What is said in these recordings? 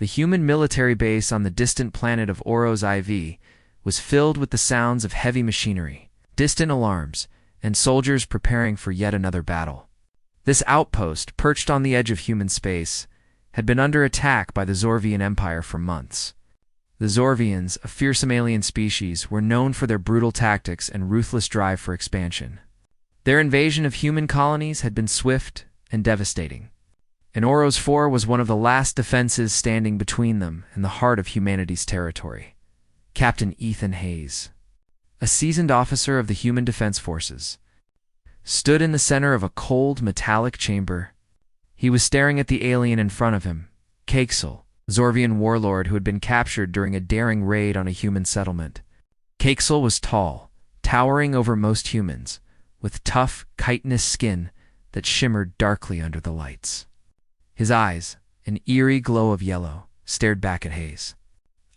The human military base on the distant planet of Oros IV was filled with the sounds of heavy machinery, distant alarms, and soldiers preparing for yet another battle. This outpost, perched on the edge of human space, had been under attack by the Zorvian Empire for months. The Zorvians, a fearsome alien species, were known for their brutal tactics and ruthless drive for expansion. Their invasion of human colonies had been swift and devastating, and Oros IV was one of the last defenses standing between them and the heart of humanity's territory. Captain Ethan Hayes, a seasoned officer of the Human Defense Forces, stood in the center of a cold, metallic chamber. He was staring at the alien in front of him, Caxel, Zorvian warlord who had been captured during a daring raid on a human settlement. Caxel was tall, towering over most humans, with tough, chitinous skin that shimmered darkly under the lights. His eyes, an eerie glow of yellow, stared back at Hayes,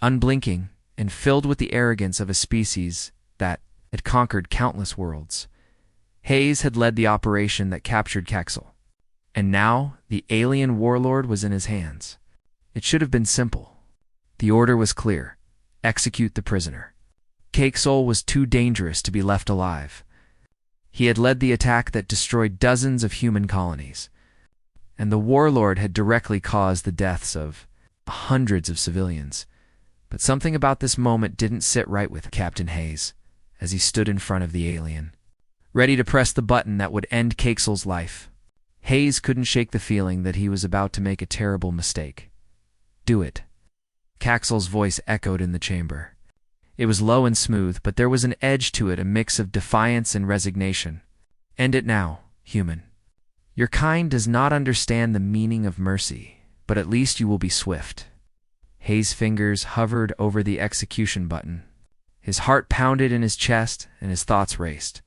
unblinking and filled with the arrogance of a species that had conquered countless worlds. Hayes had led the operation that captured Caxel, and now the alien warlord was in his hands. It should have been simple. The order was clear: execute the prisoner. Caxel was too dangerous to be left alive. He had led the attack that destroyed dozens of human colonies, and the warlord had directly caused the deaths of hundreds of civilians. But something about this moment didn't sit right with Captain Hayes as he stood in front of the alien, ready to press the button that would end Caxel's life. Hayes couldn't shake the feeling that he was about to make a terrible mistake. Do it. Caxel's voice echoed in the chamber. It was low and smooth, but there was an edge to it, a mix of defiance and resignation. End it now, human. Your kind does not understand the meaning of mercy, but at least you will be swift. Hayes' fingers hovered over the execution button. His heart pounded in his chest and his thoughts raced.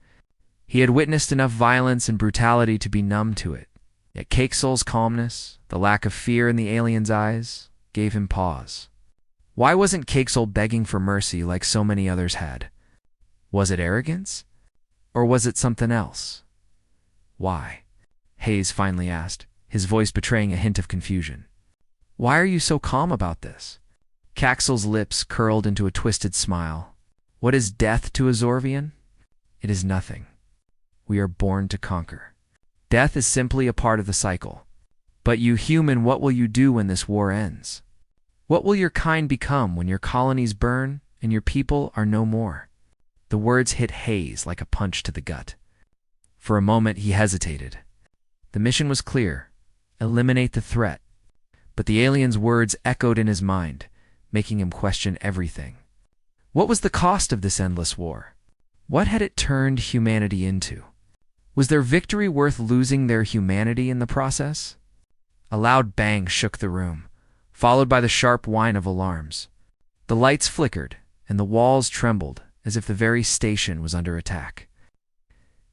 He had witnessed enough violence and brutality to be numb to it. Yet Caxel's calmness, the lack of fear in the alien's eyes, gave him pause. Why wasn't Caxel begging for mercy like so many others had? Was it arrogance? Or was it something else? Why? Hayes finally asked, his voice betraying a hint of confusion. Why are you so calm about this? Caxel's lips curled into a twisted smile. What is death to a Zorvian? It is nothing. We are born to conquer. Death is simply a part of the cycle. But you human, what will you do when this war ends? What will your kind become when your colonies burn and your people are no more? The words hit Hayes like a punch to the gut. For a moment he hesitated. The mission was clear: eliminate the threat. But the alien's words echoed in his mind, making him question everything. What was the cost of this endless war? What had it turned humanity into? Was their victory worth losing their humanity in the process? A loud bang shook the room, followed by the sharp whine of alarms. The lights flickered, and the walls trembled as if the very station was under attack.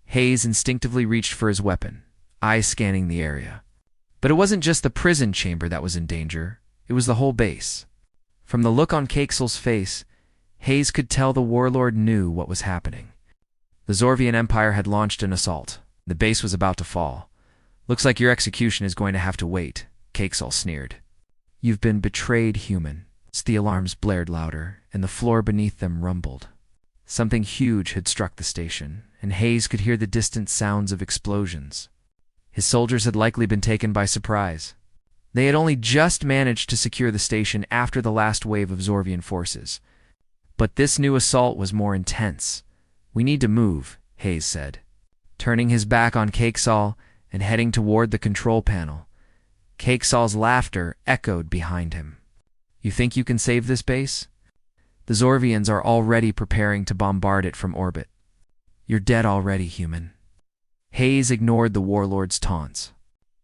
Hayes instinctively reached for his weapon, eyes scanning the area. But it wasn't just the prison chamber that was in danger, it was the whole base. From the look on Caxel's face, Hayes could tell the warlord knew what was happening. The Zorvian Empire had launched an assault. The base was about to fall. Looks like your execution is going to have to wait, Caxel sneered. You've been betrayed, human. The alarms blared louder, and the floor beneath them rumbled. Something huge had struck the station, and Hayes could hear the distant sounds of explosions. His soldiers had likely been taken by surprise. They had only just managed to secure the station after the last wave of Zorvian forces. But this new assault was more intense. We need to move, Hayes said, turning his back on Caxel and heading toward the control panel. Caxel's laughter echoed behind him. You think you can save this base? The Zorvians are already preparing to bombard it from orbit. You're dead already, human. Hayes ignored the warlord's taunts.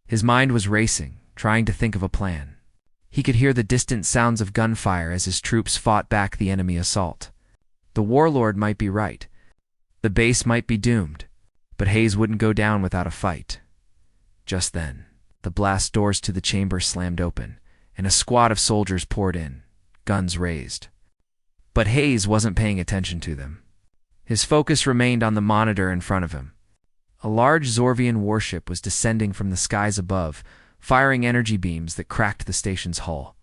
His mind was racing, trying to think of a plan. He could hear the distant sounds of gunfire as his troops fought back the enemy assault. The warlord might be right. The base might be doomed, but Hayes wouldn't go down without a fight. Just then, the blast doors to the chamber slammed open, and a squad of soldiers poured in, guns raised. But Hayes wasn't paying attention to them. His focus remained on the monitor in front of him. A large Zorvian warship was descending from the skies above, firing energy beams that cracked the station's hull.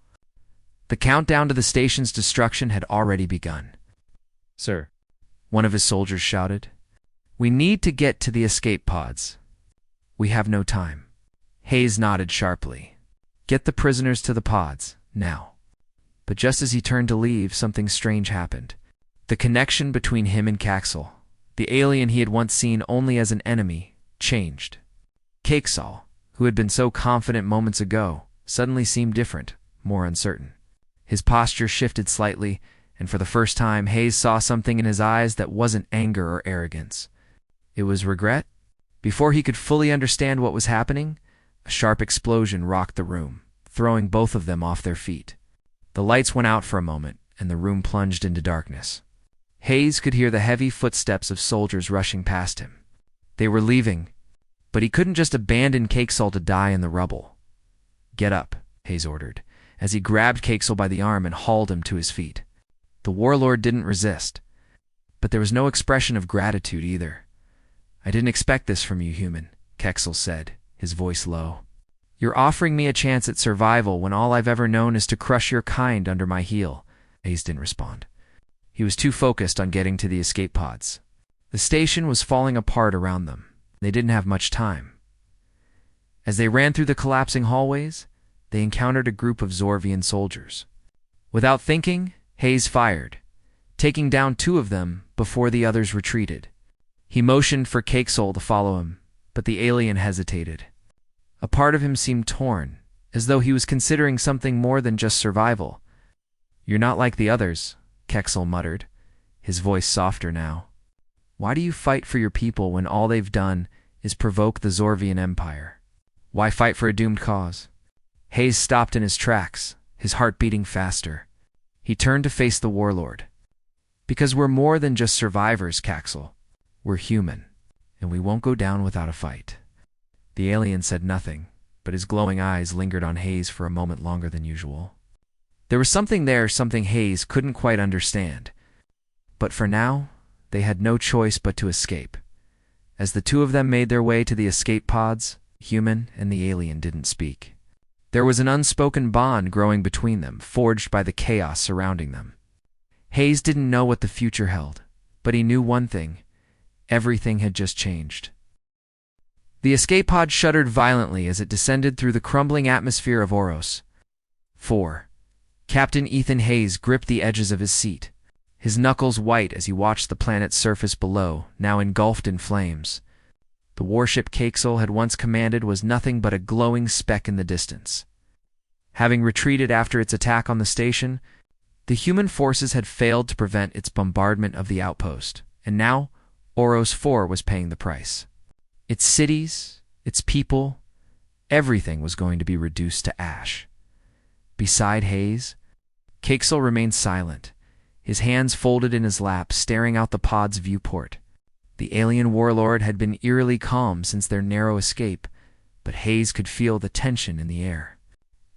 The countdown to the station's destruction had already begun. "Sir," one of his soldiers shouted, "we need to get to the escape pods. We have no time." Hayes nodded sharply. "Get the prisoners to the pods, now." But just as he turned to leave, something strange happened. The connection between him and Caxel, the alien he had once seen only as an enemy, changed. Caxel, who had been so confident moments ago, suddenly seemed different, more uncertain. His posture shifted slightly, and for the first time Hayes saw something in his eyes that wasn't anger or arrogance. It was regret. Before he could fully understand what was happening, a sharp explosion rocked the room, throwing both of them off their feet. The lights went out for a moment, and the room plunged into darkness. Hayes could hear the heavy footsteps of soldiers rushing past him. They were leaving, but he couldn't just abandon Caxel to die in the rubble. "Get up," Hayes ordered, as he grabbed Caxel by the arm and hauled him to his feet. The warlord didn't resist, but there was no expression of gratitude either. "I didn't expect this from you, human," Caxel said, his voice low. "You're offering me a chance at survival when all I've ever known is to crush your kind under my heel." Hayes didn't respond. He was too focused on getting to the escape pods. The station was falling apart around them. They didn't have much time. As they ran through the collapsing hallways, they encountered a group of Zorvian soldiers. Without thinking, Hayes fired, taking down 2 of them before the others retreated. He motioned for Caxel to follow him, but the alien hesitated. A part of him seemed torn, as though he was considering something more than just survival. "You're not like the others," Caxel muttered, his voice softer now. "Why do you fight for your people when all they've done is provoke the Zorvian Empire? Why fight for a doomed cause?" Hayes stopped in his tracks, his heart beating faster. He turned to face the warlord. "Because we're more than just survivors, Caxel. We're human, and we won't go down without a fight." The alien said nothing, but his glowing eyes lingered on Hayes for a moment longer than usual. There was something there, something Hayes couldn't quite understand. But for now, they had no choice but to escape. As the 2 of them made their way to the escape pods, the human and the alien didn't speak. There was an unspoken bond growing between them, forged by the chaos surrounding them. Hayes didn't know what the future held, but he knew one thing: everything had just changed. The escape pod shuddered violently as it descended through the crumbling atmosphere of Oros. 4. Captain Ethan Hayes gripped the edges of his seat, his knuckles white as he watched the planet's surface below, now engulfed in flames. The warship Caxel had once commanded was nothing but a glowing speck in the distance. Having retreated after its attack on the station, the human forces had failed to prevent its bombardment of the outpost, and now Oros 4 was paying the price. Its cities, its people, everything was going to be reduced to ash. Beside Hayes, Caxel remained silent, his hands folded in his lap, staring out the pod's viewport. The alien warlord had been eerily calm since their narrow escape, but Hayes could feel the tension in the air.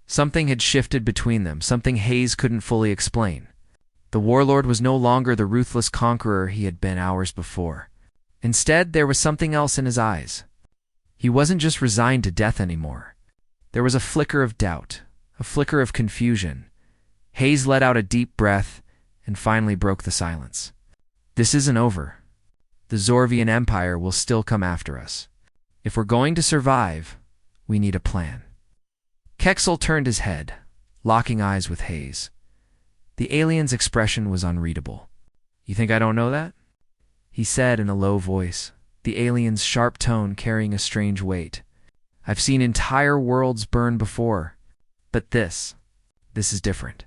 Something had shifted between them, something Hayes couldn't fully explain. The warlord was no longer the ruthless conqueror he had been hours before. Instead, there was something else in his eyes. He wasn't just resigned to death anymore. There was a flicker of doubt, a flicker of confusion. Hayes let out a deep breath and finally broke the silence. "This isn't over. The Zorvian Empire will still come after us. If we're going to survive, we need a plan." Caxel turned his head, locking eyes with Hayes. The alien's expression was unreadable. "You think I don't know that?" he said in a low voice, the alien's sharp tone carrying a strange weight. "I've seen entire worlds burn before, but this is different."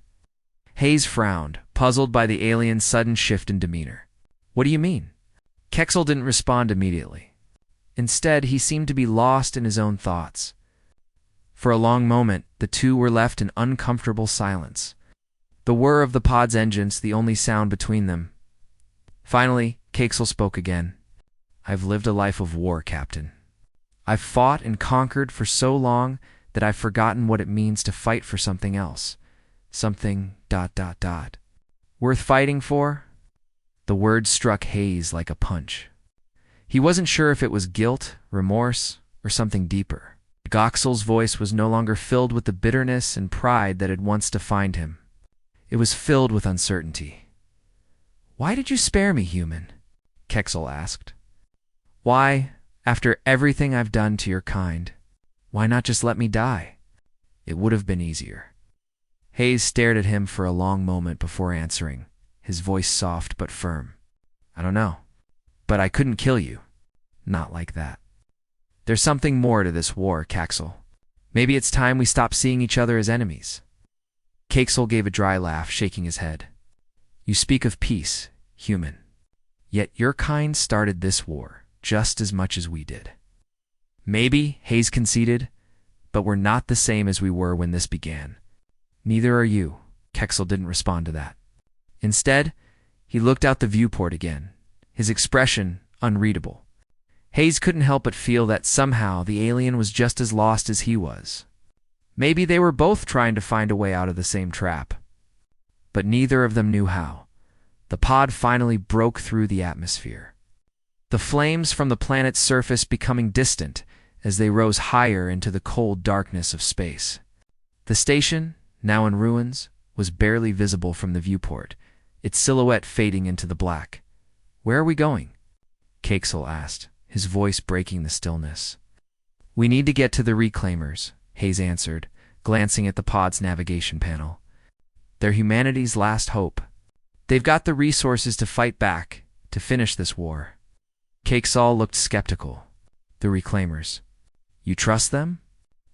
Hayes frowned, puzzled by the alien's sudden shift in demeanor. "What do you mean?" Caxel didn't respond immediately. Instead, he seemed to be lost in his own thoughts. For a long moment, the 2 were left in uncomfortable silence. The whir of the pod's engines the only sound between them. Finally, Caxel spoke again. "I've lived a life of war, Captain. I've fought and conquered for so long that I've forgotten what it means to fight for something else. Something ... worth fighting for?" The word struck Hayes like a punch. He wasn't sure if it was guilt, remorse, or something deeper. Caxel's voice was no longer filled with the bitterness and pride that had once defined him. It was filled with uncertainty. "Why did you spare me, human?" Kexel asked. "Why, after everything I've done to your kind, why not just let me die? It would have been easier." Hayes stared at him for a long moment before answering, his voice soft but firm. "I don't know. But I couldn't kill you. Not like that. There's something more to this war, Caxel. Maybe it's time we stop seeing each other as enemies." Caxel gave a dry laugh, shaking his head. "You speak of peace, human. Yet your kind started this war just as much as we did." "Maybe," Hayes conceded, "but we're not the same as we were when this began." "Neither are you." Kexel didn't respond to that. Instead, he looked out the viewport again, his expression unreadable. Hayes couldn't help but feel that somehow the alien was just as lost as he was. Maybe they were both trying to find a way out of the same trap. But neither of them knew how. The pod finally broke through the atmosphere, the flames from the planet's surface becoming distant as they rose higher into the cold darkness of space. The station, now in ruins, was barely visible from the viewport, its silhouette fading into the black. "Where are we going?" Caxel asked, his voice breaking the stillness. "We need to get to the reclaimers," Hayes answered, glancing at the pod's navigation panel. "They're humanity's last hope. They've got the resources to fight back, to finish this war." Caxel looked skeptical. "The reclaimers. You trust them?"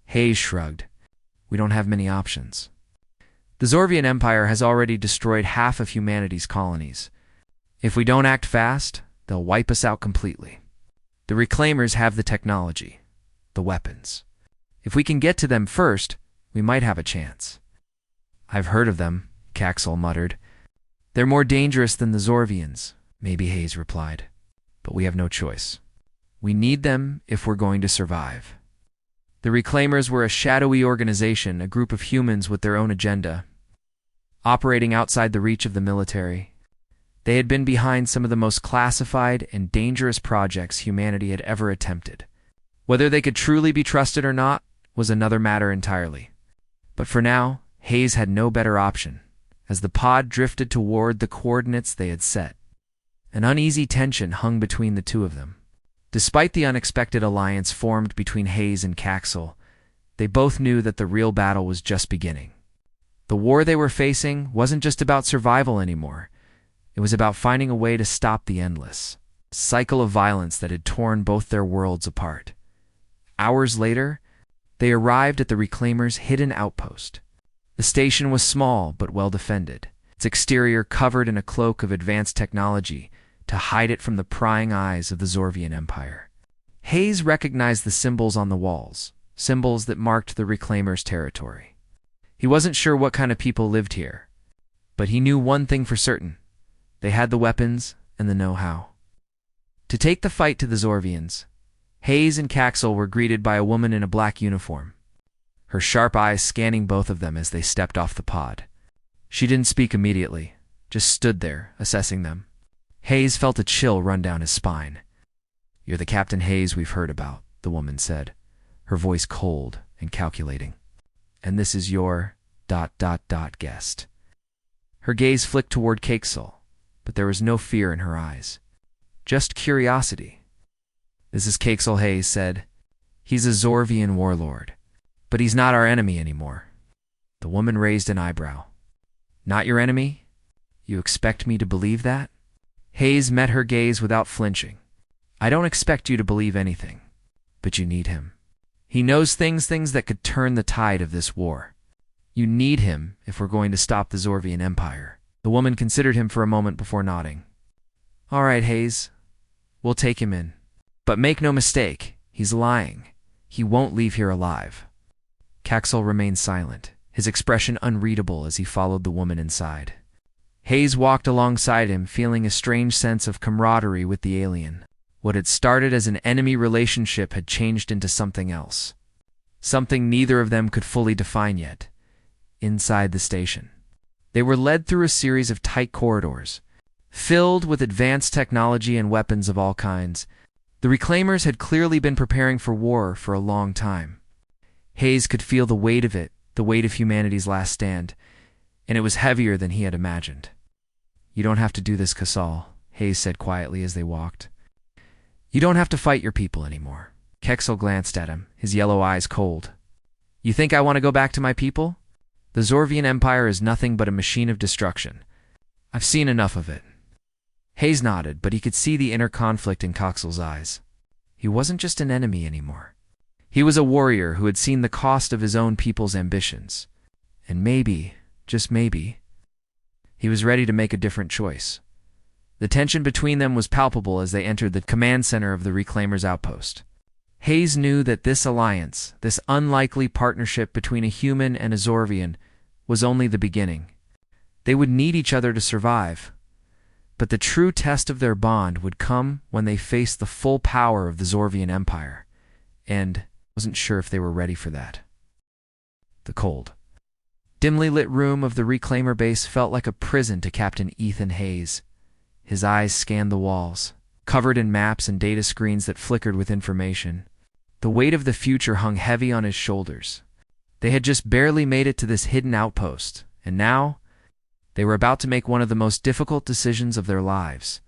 Hayes shrugged. "We don't have many options. The Zorvian Empire has already destroyed half of humanity's colonies. If we don't act fast, they'll wipe us out completely. The reclaimers have the technology, the weapons. If we can get to them first, we might have a chance." "I've heard of them," Caxel muttered. "They're more dangerous than the Zorvians," maybe Hayes replied. "But we have no choice. We need them if we're going to survive." The reclaimers were a shadowy organization, a group of humans with their own agenda, operating outside the reach of the military. They had been behind some of the most classified and dangerous projects humanity had ever attempted. Whether they could truly be trusted or not was another matter entirely. But for now, Hayes had no better option, as the pod drifted toward the coordinates they had set. An uneasy tension hung between the two of them. Despite the unexpected alliance formed between Hayes and Caxel, they both knew that the real battle was just beginning. The war they were facing wasn't just about survival anymore. It was about finding a way to stop the endless cycle of violence that had torn both their worlds apart. Hours later, they arrived at the Reclaimers' hidden outpost. The station was small but well defended, its exterior covered in a cloak of advanced technology to hide it from the prying eyes of the Zorvian Empire. Hayes recognized the symbols on the walls, symbols that marked the Reclaimers' territory. He wasn't sure what kind of people lived here, but he knew one thing for certain. They had the weapons and the know-how. To take the fight to the Zorvians, Hayes and Caxel were greeted by a woman in a black uniform, her sharp eyes scanning both of them as they stepped off the pod. She didn't speak immediately, just stood there, assessing them. Hayes felt a chill run down his spine. "You're the Captain Hayes we've heard about," the woman said, her voice cold and calculating. "And this is your ... guest." Her gaze flicked toward Caxel, but there was no fear in her eyes, just curiosity. "This is Caxel," Hayes said. "He's a Zorvian warlord, but he's not our enemy anymore." The woman raised an eyebrow. "Not your enemy? You expect me to believe that?" Hayes met her gaze without flinching. "I don't expect you to believe anything, but you need him. He knows things that could turn the tide of this war. You need him if we're going to stop the Zorvian Empire." The woman considered him for a moment before nodding. "All right, Hayes. We'll take him in. But make no mistake, he's lying. He won't leave here alive." Caxel remained silent, his expression unreadable as he followed the woman inside. Hayes walked alongside him, feeling a strange sense of camaraderie with the alien. What had started as an enemy relationship had changed into something else. Something neither of them could fully define yet. Inside the station, they were led through a series of tight corridors, filled with advanced technology and weapons of all kinds. The Reclaimers had clearly been preparing for war for a long time. Hayes could feel the weight of it, the weight of humanity's last stand, and it was heavier than he had imagined. "You don't have to do this, Casal," Hayes said quietly as they walked. "You don't have to fight your people anymore." Kexel glanced at him, his yellow eyes cold. "You think I want to go back to my people? The Zorvian Empire is nothing but a machine of destruction. I've seen enough of it." Hayes nodded, but he could see the inner conflict in Coxel's eyes. He wasn't just an enemy anymore. He was a warrior who had seen the cost of his own people's ambitions. And maybe, just maybe, he was ready to make a different choice. The tension between them was palpable as they entered the command center of the Reclaimers' outpost. Hayes knew that this alliance, this unlikely partnership between a human and a Zorvian, was only the beginning. They would need each other to survive, but the true test of their bond would come when they faced the full power of the Zorvian Empire, and wasn't sure if they were ready for that. The cold, dimly lit room of the Reclaimer base felt like a prison to Captain Ethan Hayes. His eyes scanned the walls, covered in maps and data screens that flickered with information. The weight of the future hung heavy on his shoulders. They had just barely made it to this hidden outpost, and now they were about to make one of the most difficult decisions of their lives.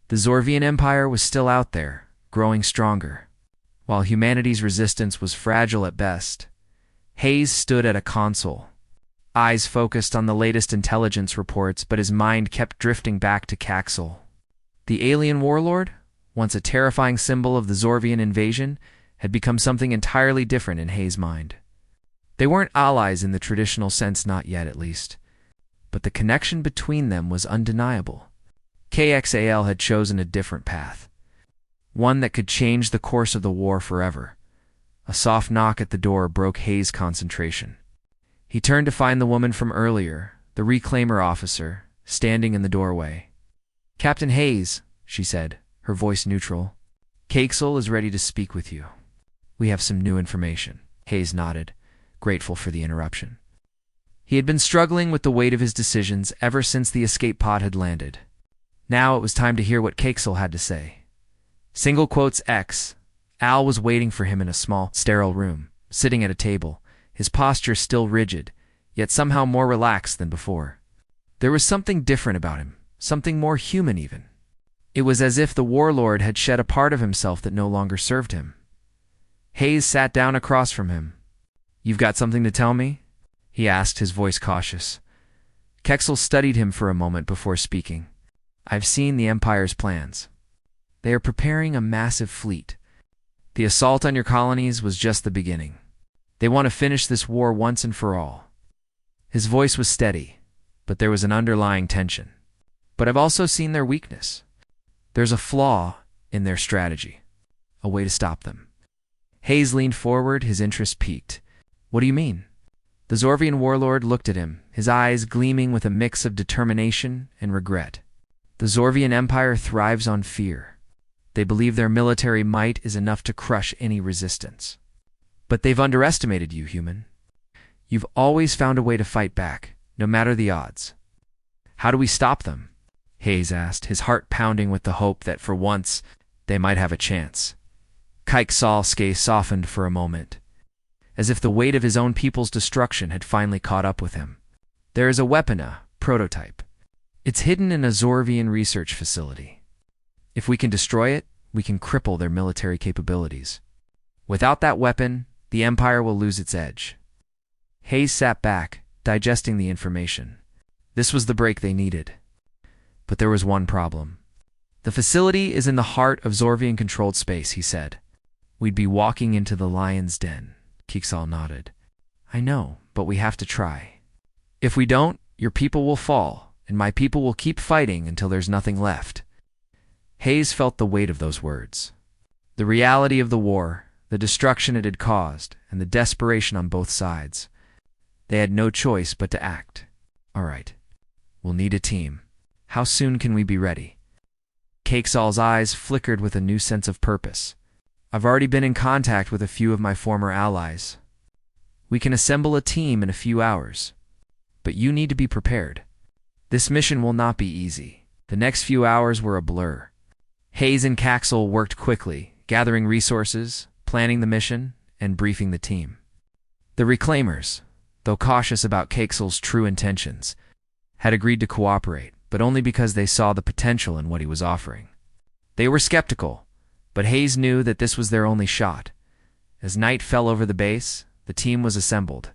The Zorvian Empire was still out there, growing stronger. While humanity's resistance was fragile at best, Hayes stood at a console, eyes focused on the latest intelligence reports, but his mind kept drifting back to Caxel. The alien warlord, once a terrifying symbol of the Zorvian invasion, had become something entirely different in Hayes' mind. They weren't allies in the traditional sense, not yet at least, but the connection between them was undeniable. KXAL had chosen a different path, one that could change the course of the war forever. A soft knock at the door broke Hayes' concentration. He turned to find the woman from earlier, the Reclaimer officer, standing in the doorway. "Captain Hayes," she said, her voice neutral. "Caxel is ready to speak with you. We have some new information." Hayes nodded, grateful for the interruption. He had been struggling with the weight of his decisions ever since the escape pod had landed. Now it was time to hear what Caxel had to say. Single quotes X. Al was waiting for him in a small, sterile room, sitting at a table, his posture still rigid, yet somehow more relaxed than before. There was something different about him, something more human even. It was as if the warlord had shed a part of himself that no longer served him. Hayes sat down across from him. "You've got something to tell me?" he asked, his voice cautious. Kexel studied him for a moment before speaking. "I've seen the Empire's plans. They are preparing a massive fleet. The assault on your colonies was just the beginning. They want to finish this war once and for all." His voice was steady, but there was an underlying tension. "But I've also seen their weakness. There's a flaw in their strategy, a way to stop them." Hayes leaned forward, his interest piqued. "What do you mean?" The Zorvian warlord looked at him, his eyes gleaming with a mix of determination and regret. The Zorvian Empire thrives on fear. They believe their military might is enough to crush any resistance. But they've underestimated you, human. You've always found a way to fight back, no matter the odds. "How do we stop them?" Hayes asked, his heart pounding with the hope that for once they might have a chance. Caxel's gaze softened for a moment, as if the weight of his own people's destruction had finally caught up with him. "There is a weapon, a prototype. It's hidden in a Zorvian research facility. If we can destroy it, we can cripple their military capabilities. Without that weapon, the Empire will lose its edge." Hayes sat back, digesting the information. This was the break they needed. But there was one problem. "The facility is in the heart of Zorvian-controlled space," he said. "We'd be walking into the lion's den." Caxel nodded. "I know, but we have to try. If we don't, your people will fall, and my people will keep fighting until there's nothing left." Hayes felt the weight of those words. The reality of the war, the destruction it had caused, and the desperation on both sides. They had no choice but to act. "All right. We'll need a team. How soon can we be ready?" Caxel's eyes flickered with a new sense of purpose. "I've already been in contact with a few of my former allies. We can assemble a team in a few hours. But you need to be prepared. This mission will not be easy." The next few hours were a blur. Hayes and Caxel worked quickly, gathering resources, planning the mission, and briefing the team. The Reclaimers, though cautious about Caxel's true intentions, had agreed to cooperate, but only because they saw the potential in what he was offering. They were skeptical, but Hayes knew that this was their only shot. As night fell over the base, the team was assembled.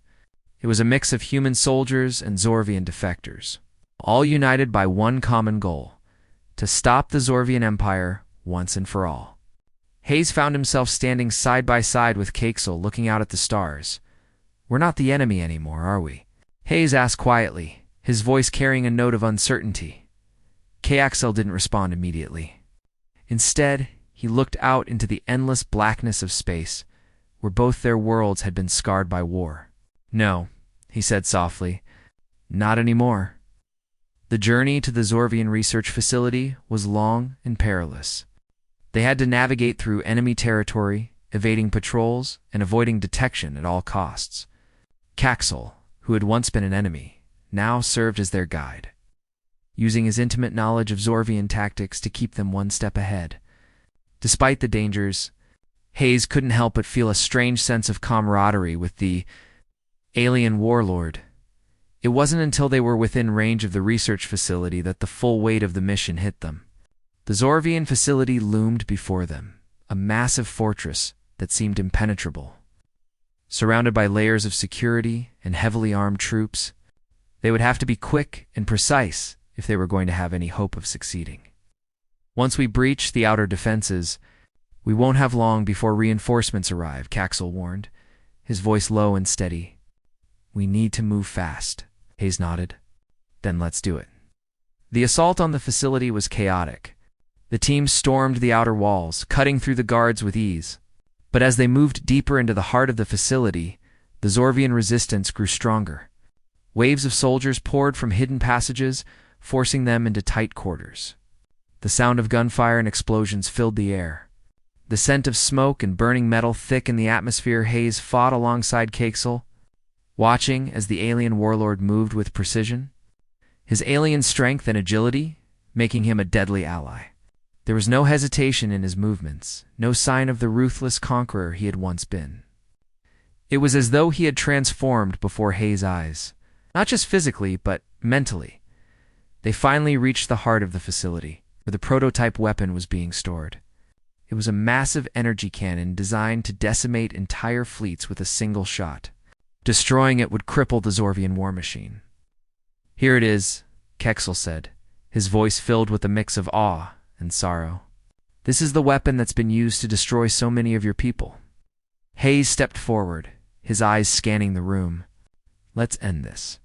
It was a mix of human soldiers and Zorvian defectors, all united by one common goal: to stop the Zorvian Empire once and for all. Hayes found himself standing side by side with Caxel, looking out at the stars. "We're not the enemy anymore, are we?" Hayes asked quietly, his voice carrying a note of uncertainty. Caxel didn't respond immediately. Instead, he looked out into the endless blackness of space, where both their worlds had been scarred by war. "No," he said softly, "not anymore." The journey to the Zorvian research facility was long and perilous. They had to navigate through enemy territory, evading patrols and avoiding detection at all costs. Caxel, who had once been an enemy, now served as their guide, using his intimate knowledge of Zorvian tactics to keep them one step ahead. Despite the dangers, Hayes couldn't help but feel a strange sense of camaraderie with the alien warlord. It wasn't until they were within range of the research facility that the full weight of the mission hit them. The Zorvian facility loomed before them, a massive fortress that seemed impenetrable. Surrounded by layers of security and heavily armed troops, they would have to be quick and precise if they were going to have any hope of succeeding. "Once we breach the outer defenses, we won't have long before reinforcements arrive," Caxel warned, his voice low and steady. "We need to move fast." Hayes nodded. "Then let's do it." The assault on the facility was chaotic. The team stormed the outer walls, cutting through the guards with ease. But as they moved deeper into the heart of the facility, the Zorvian resistance grew stronger. Waves of soldiers poured from hidden passages, forcing them into tight quarters. The sound of gunfire and explosions filled the air. The scent of smoke and burning metal thick in the atmosphere. Hayes fought alongside Caxel, watching as the alien warlord moved with precision, his alien strength and agility making him a deadly ally. There was no hesitation in his movements, no sign of the ruthless conqueror he had once been. It was as though he had transformed before Hayes' eyes, not just physically, but mentally. They finally reached the heart of the facility, where the prototype weapon was being stored. It was a massive energy cannon designed to decimate entire fleets with a single shot. Destroying it would cripple the Zorvian war machine. "Here it is," Caxel said, his voice filled with a mix of awe and sorrow. "This is the weapon that's been used to destroy so many of your people." Hayes stepped forward, his eyes scanning the room. "Let's end this."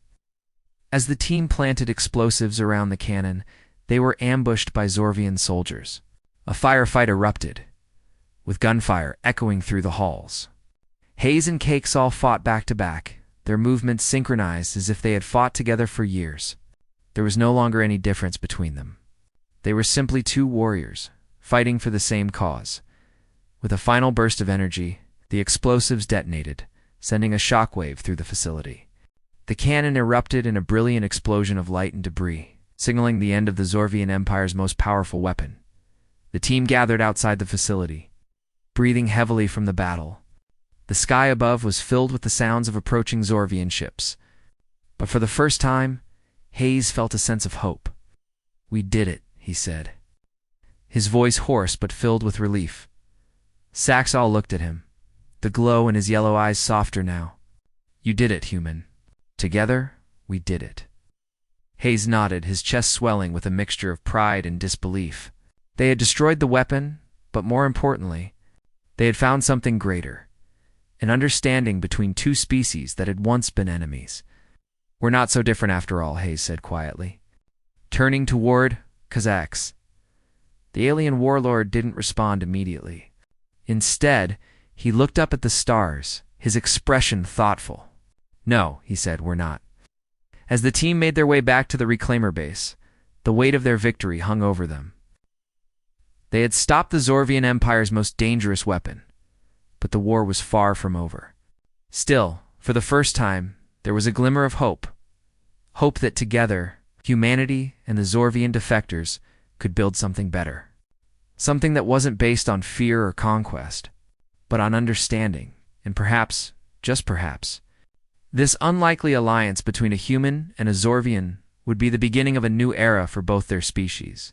As the team planted explosives around the cannon, they were ambushed by Zorvian soldiers. A firefight erupted, with gunfire echoing through the halls. Hayes and Caxel fought back to back, their movements synchronized as if they had fought together for years. There was no longer any difference between them. They were simply two warriors, fighting for the same cause. With a final burst of energy, the explosives detonated, sending a shockwave through the facility. The cannon erupted in a brilliant explosion of light and debris, signaling the end of the Zorvian Empire's most powerful weapon. The team gathered outside the facility, breathing heavily from the battle. The sky above was filled with the sounds of approaching Zorvian ships. But for the first time, Hayes felt a sense of hope. "We did it," he said, his voice hoarse but filled with relief. Caxel looked at him, the glow in his yellow eyes softer now. "You did it, human. Together, we did it." Hayes nodded, his chest swelling with a mixture of pride and disbelief. They had destroyed the weapon, but more importantly, they had found something greater, an understanding between two species that had once been enemies. "We're not so different after all," Hayes said quietly, turning toward Caxel. The alien warlord didn't respond immediately. Instead, he looked up at the stars, his expression thoughtful. "No," he said, "we're not." As the team made their way back to the reclaimer base, the weight of their victory hung over them. They had stopped the Zorvian Empire's most dangerous weapon, but the war was far from over. Still, for the first time, there was a glimmer of hope. Hope that together, humanity and the Zorvian defectors could build something better. Something that wasn't based on fear or conquest, but on understanding, and perhaps, just perhaps, This unlikely alliance between a human and a Zorvian would be the beginning of a new era for both their species.